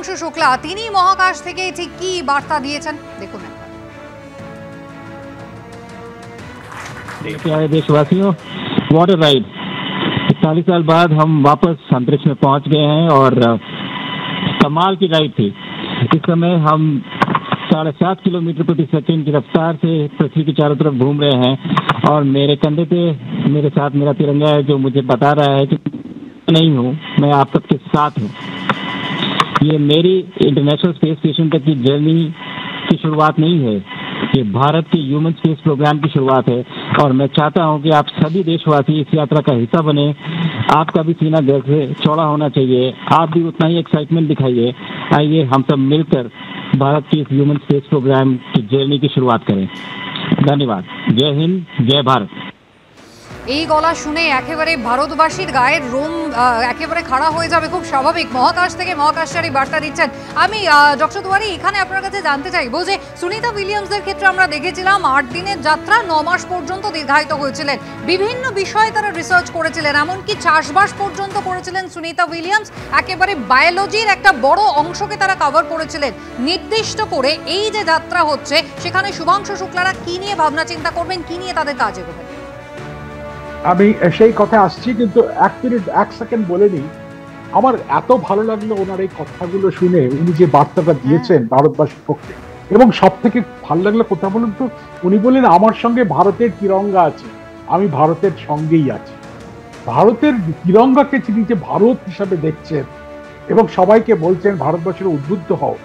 শুভাংশু শুক্লা, তিনি মহাকাশ থেকে ঠিক কি বার্তা দিয়েছেন দেখুন একবার। प्यारे देशवासियों, वॉट अ राइड। 40 साल बाद हम वापस अंतरिक्ष में पहुंच गए हैं और कमाल की राइड थी। इस समय हम 7.5 किलोमीटर प्रति सेकंड की रफ्तार से पृथ्वी के चारों तरफ घूम रहे हैं और मेरे कंधे पे मेरे साथ मेरा तिरंगा है, जो मुझे बता रहा है कि नहीं हूँ, मैं आप सबके साथ हूँ। ये मेरी इंटरनेशनल स्पेस स्टेशन तक की जर्नी की शुरुआत नहीं है, ये भारत के ह्यूमन स्पेस प्रोग्राम की शुरुआत है और मैं चाहता हूं कि आप सभी देशवासी इस यात्रा का हिस्सा बने। आपका भी सीना गर्व से चौड़ा होना चाहिए, आप भी उतना ही एक्साइटमेंट दिखाइए। आइए हम सब मिलकर भारत के इस ह्यूमन स्पेस प्रोग्राम की जर्नी की शुरुआत करें। धन्यवाद। जय हिंद, जय भारत। এই গলা শুনে একেবারে ভারতবাসীর গায়ের রোম একেবারে খাড়া হয়ে যাবে, খুব স্বাভাবিক। মহাকাশ থেকে মহাকাশচারী বার্তা দিচ্ছেন। আমি ডক্টর দুয়ারি এখানে আপনার কাছে জানতে চাইবো যে সুনিতা উইলিয়ামসদের ক্ষেত্রে আমরা দেখেছিলাম 8 দিনের যাত্রা 9 মাস পর্যন্ত দীর্ঘায়িত হয়েছিলেন। বিভিন্ন বিষয়ে তারা রিসার্চ করেছিলেন, এমনকি চাষবাস পর্যন্ত করেছিলেন সুনিতা উইলিয়ামস। একেবারে বায়োলজির একটা বড় অংশকে তারা কভার করেছিলেন। নির্দিষ্ট করে এই যে যাত্রা হচ্ছে সেখানে শুভাংশু শুক্লারা কি নিয়ে ভাবনা চিন্তা করবেন, কি নিয়ে তাদের কাজ এগোবেন? আমি সেই কথা আসছি, কিন্তু 1 মিনিট 1 সেকেন্ড বলে নিই। আমার এত ভালো লাগলো ওনার এই কথাগুলো শুনে, উনি যে বার্তাটা দিয়েছেন ভারতবাসীর পক্ষে। এবং সব থেকে ভালো লাগলো কথা বলুন তো, উনি বললেন আমার সঙ্গে ভারতের তিরঙ্গা আছে, আমি ভারতের সঙ্গেই আছি। ভারতের তিরঙ্গাকে তিনি যে ভারত হিসাবে দেখছেন এবং সবাইকে বলছেন ভারতবাসীরা উদ্বুদ্ধ হও,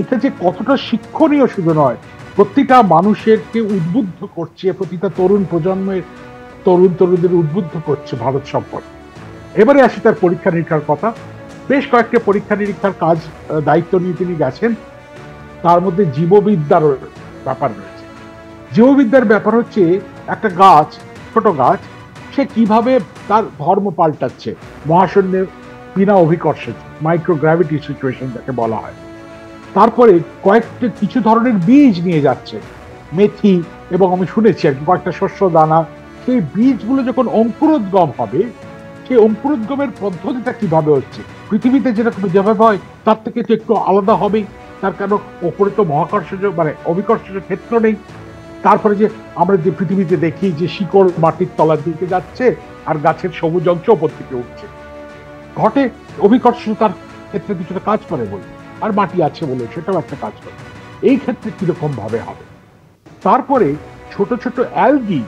এটা যে কতটা শিক্ষণীয় শুধু নয়, প্রতিটা মানুষেরকে উদ্বুদ্ধ করছে, প্রতিটা তরুণদের উদ্বুদ্ধ করছে ভারত সম্পর্কে। এবারে আসি তার পরীক্ষা নিরীক্ষার কথা। বেশ কয়েকটা পরীক্ষা নিরীক্ষার কাজ দায়িত্ব নিয়ে তিনি গেছেন, তার মধ্যে জীববিদ্যার ব্যাপার রয়েছে। জীববিদ্যার ব্যাপার হচ্ছে একটা গাছ, ছোট গাছ, সে কিভাবে তার ধর্ম পাল্টাচ্ছে মহাশূন্যে বিনা অভিকর্ষে, মাইক্রোগ্র্যাভিটি সিচুয়েশন যাকে বলা হয়। তারপরে কিছু ধরনের বীজ নিয়ে যাচ্ছে, মেথি এবং আমি শুনেছি আর কি কয়েকটা শস্য দানা। সেই বীজগুলো যখন অঙ্কুরোদ্গম হবে, সেই অঙ্কুরোদ্গমের পদ্ধতিটা কিভাবে হচ্ছে, পৃথিবীতে যেরকম যেভাবে হয় তার থেকে তো একটু আলাদা হবেই, তার কারণ ওপরে তো মহাকর্ষজ অভিকর্ষজ ক্ষেত্র নেই। তারপরে যে আমরা যে পৃথিবীতে দেখি যে শিকড় মাটির তলার দিকে যাচ্ছে আর গাছের সবুজ অংশ ওপর থেকে উঠছে, ঘটে অভিকর্ষতার ক্ষেত্রে কিছুটা কাজ করে বলে, আর মাটি আছে বলে সেটাও একটা কাজ করে। এই ক্ষেত্রে কিরকম ভাবে হবে। তারপরে ছোট ছোট অ্যালগি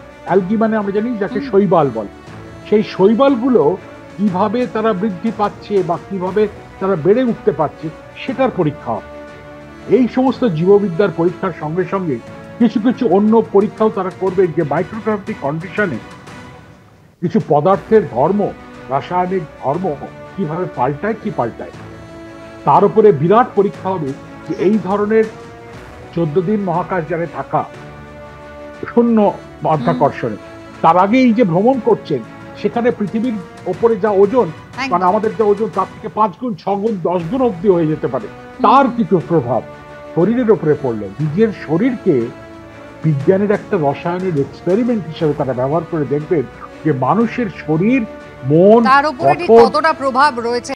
মানে আমরা জানি যাকে শৈবাল বলে, সেই শৈবালগুলো কিভাবে তারা বৃদ্ধি পাচ্ছে বা কিভাবে তারা বেড়ে উঠতে পারছে সেটার পরীক্ষা হবে। এই সমস্ত জীববিদ্যার পরীক্ষার সঙ্গে সঙ্গে কিছু কিছু অন্য পরীক্ষাও তারা করবে, যে মাইক্রোগ্রাভিটি কন্ডিশনে কিছু পদার্থের ধর্ম, রাসায়নিক ধর্ম কিভাবে পাল্টায় তার উপরে বিরাট পরীক্ষা হবে। যে এই ধরনের 14 দিন মহাকাশযানে থাকা শূন্য মাধ্যাকর্ষণে, তার আগে এই যে ভ্রমণ করছেন সেখানে পৃথিবীর ওপরে যা ওজন, মানে আমাদের যা ওজন তার থেকে 5 গুণ 6 গুণ 10 গুণ অব্দি হয়ে যেতে পারে, তার কিছু প্রভাব শরীরের উপরে পড়লো। নিজের শরীরকে বিজ্ঞানের একটা রসায়নের এক্সপেরিমেন্ট হিসেবে তারা ব্যবহার করে দেখবেন যে মানুষের শরীর, মন, তার উপরে কতটা প্রভাব রয়েছে।